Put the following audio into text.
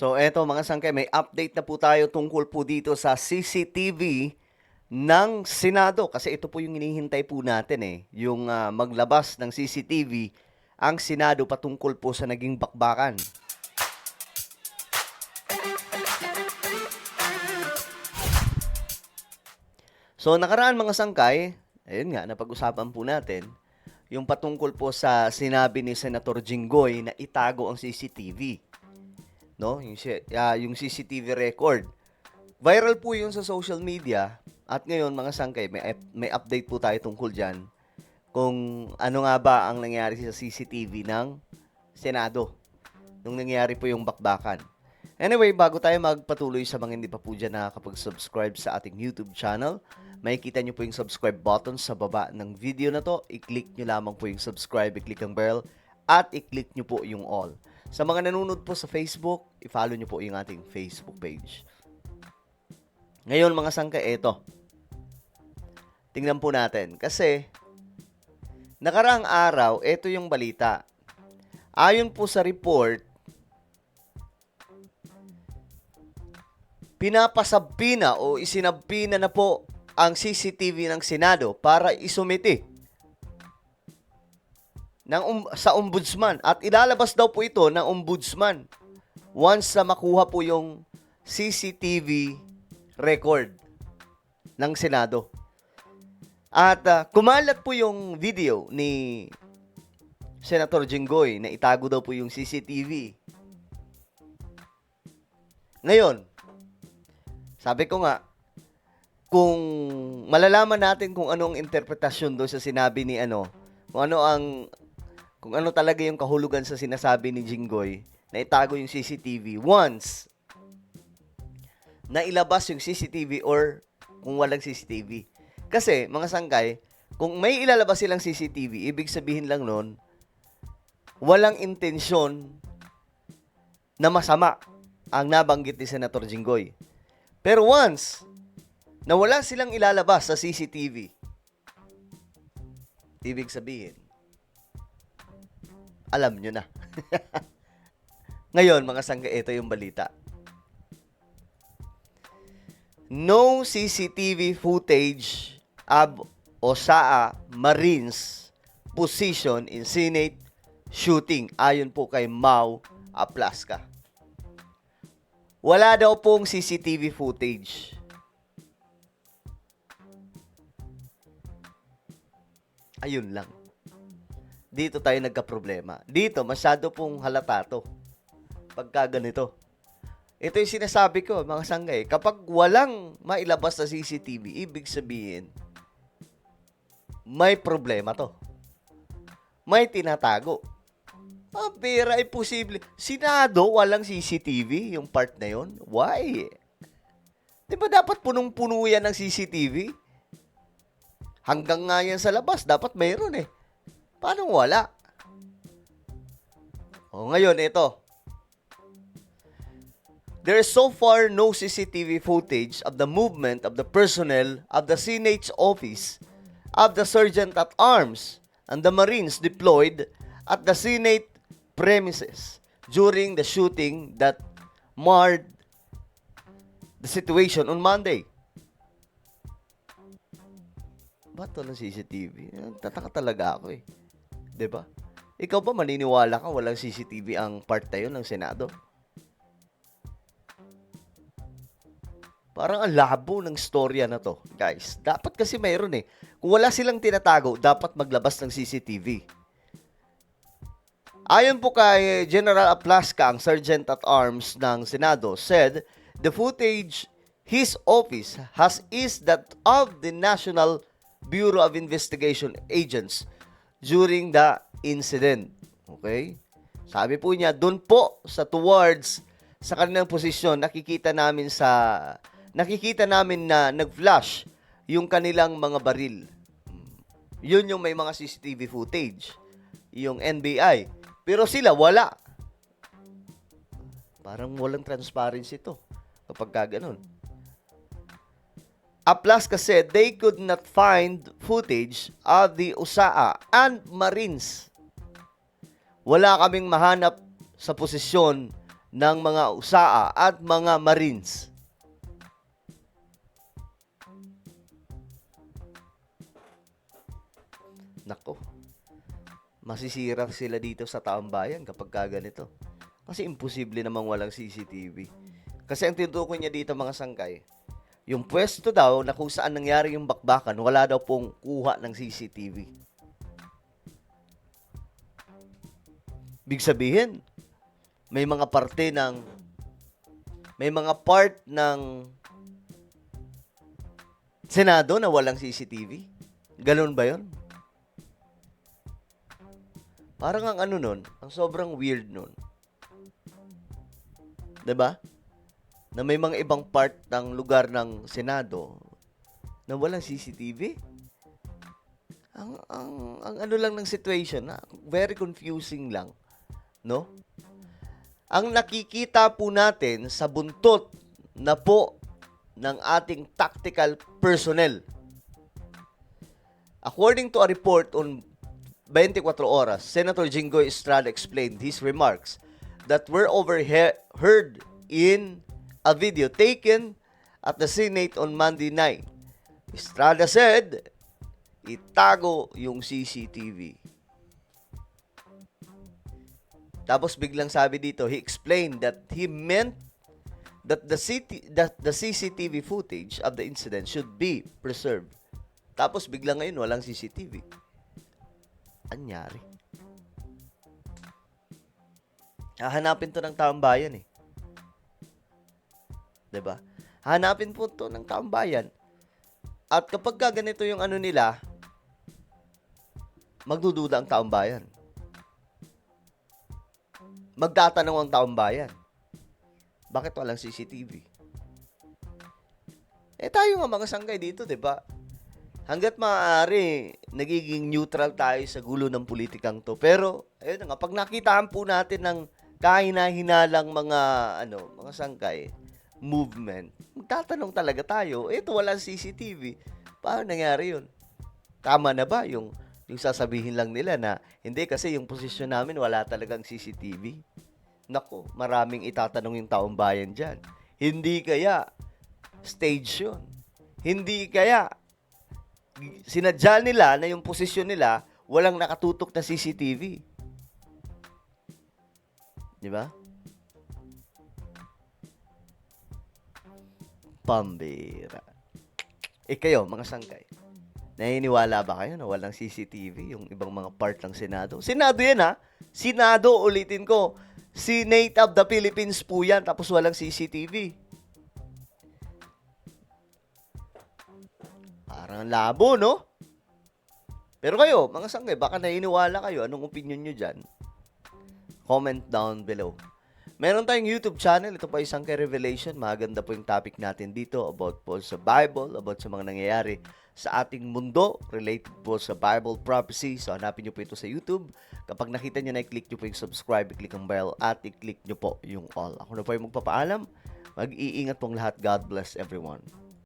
So eto mga sangkay, may update na po tayo tungkol po dito sa CCTV ng Senado. Kasi ito po yung hinihintay po natin yung maglabas ng CCTV ang Senado patungkol po sa naging bakbakan. So nakaraan mga sangkay, ayun nga, napag-usapan po natin yung patungkol po sa sinabi ni Senator Jinggoy na itago ang CCTV. No? Yung CCTV record. Viral po yun sa social media at ngayon mga sangkay, may update po tayo tungkol dyan kung ano nga ba ang nangyari sa CCTV ng Senado nung nangyari po yung bakbakan. Anyway, bago tayo magpatuloy sa mga hindi pa po dyan nakakapag-subscribe sa ating YouTube channel, makikita nyo po yung subscribe button sa baba ng video na to. I-click nyo lamang po yung subscribe, i-click ang bell, at i-click nyo po yung all. Sa mga nanonood po sa Facebook, i-follow nyo po yung ating Facebook page. Ngayon mga sangka, eto. Tingnan po natin. Kasi, nakaraang araw, eto yung balita. Ayon po sa report, pinapasabpina o isinabpina na po ang CCTV ng Senado para isumiti sa ombudsman. At ilalabas daw po ito ng ombudsman once na makuha po yung CCTV record ng Senado. At kumalat po yung video ni Senator Jinggoy na itago daw po yung CCTV. Ngayon, sabi ko nga, kung malalaman natin kung anong interpretasyon doon sa sinabi ni kung ano talaga yung kahulugan sa sinasabi ni Jinggoy na itago yung CCTV once na ilabas yung CCTV or kung walang CCTV. Kasi, mga sangkay, kung may ilalabas silang CCTV, ibig sabihin lang nun, walang intensyon na masama ang nabanggit ni Senator Jinggoy. Pero once na wala silang ilalabas sa CCTV, ibig sabihin, alam nyo na. Ngayon, mga sangka, ito yung balita. No CCTV footage of OSAA Marines position in Senate shooting. Ayon po kay Mau Aplaska. Wala daw pong CCTV footage. Ayun lang. Dito tayo nagka-problema. Dito, masyado pong halata to. Pagka ganito. Ito yung sinasabi ko, mga sanggay. Kapag walang mailabas sa CCTV, ibig sabihin, may problema to. May tinatago. Pera ay posible. Senado, walang CCTV, yung part na yun. Why? Di ba dapat punong-puno yan ng CCTV? Hanggang nga yan sa labas, dapat mayroon Paano wala? Ngayon, ito. There is so far no CCTV footage of the movement of the personnel of the Senate's office, of the Sergeant at Arms, and the Marines deployed at the Senate premises during the shooting that marred the situation on Monday. Ba't walang CCTV? Tataka talaga ako Diba? Ikaw ba maniniwala ka walang CCTV ang part na yun ng Senado? Parang ang labo ng storya na to, guys. Dapat kasi mayroon Kung wala silang tinatago, dapat maglabas ng CCTV. Ayon po kay General Aplaska, ang Sergeant at Arms ng Senado, said the footage his office has is that of the National Bureau of Investigation agents during the incident. Okay? Sabi po niya, doon po sa towards sa kanilang posisyon, nakikita namin na nag-flash yung kanilang mga baril. Yun yung may mga CCTV footage. Yung NBI. Pero sila, wala. Parang walang transparency to kapag ganun. Aplaska said they could not find footage of the USAA and Marines. Wala kaming mahanap sa posisyon ng mga USAA at mga Marines. Nako, masisira sila dito sa taong bayan kapag ganito. Kasi imposible namang walang CCTV. Kasi ang tinutukoy niya dito mga sangkay, yung pwesto daw na kung saan nangyari yung bakbakan, wala daw pong kuha ng CCTV. Big sabihin, may mga part ng Senado na walang CCTV. Ganun ba yun? Parang ang ano nun, ang sobrang weird nun. 'Di ba? Na may mga ibang part ng lugar ng Senado na walang CCTV. Ang ano lang ng situation, very confusing lang, no? Ang nakikita po natin sa buntot na po ng ating tactical personnel. According to a report on 24 Oras, Senator Jinggoy Estrada explained his remarks that were overheard in a video taken at the Senate on Monday night. Estrada said, itago yung CCTV. Tapos biglang sabi dito, he explained that he meant that the CCTV footage of the incident should be preserved. Tapos biglang ngayon walang CCTV. Anyari? Hahanapin to ng taong bayan eh. 'Di ba? Hanapin po to ng taong bayan. At kapag ganito yung ano nila, magdududa ang taong bayan. Magtatanong ang taong bayan. Bakit walang CCTV? Tayo nga mga sanggay dito, 'di ba? Hangga't maaari, nagiging neutral tayo sa gulo ng politikang to. Pero, ayun nga, pag nakitaan po natin ng kahina-hinalang mga sangkay, movement, magtatanong talaga tayo, ito walang CCTV. Paano nangyari yun? Tama na ba yung sasabihin lang nila na, hindi kasi yung posisyon namin wala talagang CCTV? Nako, maraming itatanong yung taong bayan dyan. Hindi kaya stage yun? Hindi kaya sinadya nila na yung posisyon nila walang nakatutok na CCTV. Di ba? Pambira. Kayo, mga sangkay, naniniwala ba kayo na walang CCTV yung ibang mga part ng Senado? Senado yan ha. Senado, ulitin ko. Senate of the Philippines po yan, tapos walang CCTV. Parang labo, no? Pero kayo, mga sangkay, baka naniniwala kayo. Anong opinion nyo dyan? Comment down below. Meron tayong YouTube channel. Ito pa isang Revelation. Maganda po yung topic natin dito about po sa Bible, about sa mga nangyayari sa ating mundo related po sa Bible prophecy. So, hanapin nyo po ito sa YouTube. Kapag nakita nyo na, i-click nyo po yung subscribe, i-click ang bell, at i-click nyo po yung all. Ako na po yung magpapaalam. Mag-iingat pong lahat. God bless everyone.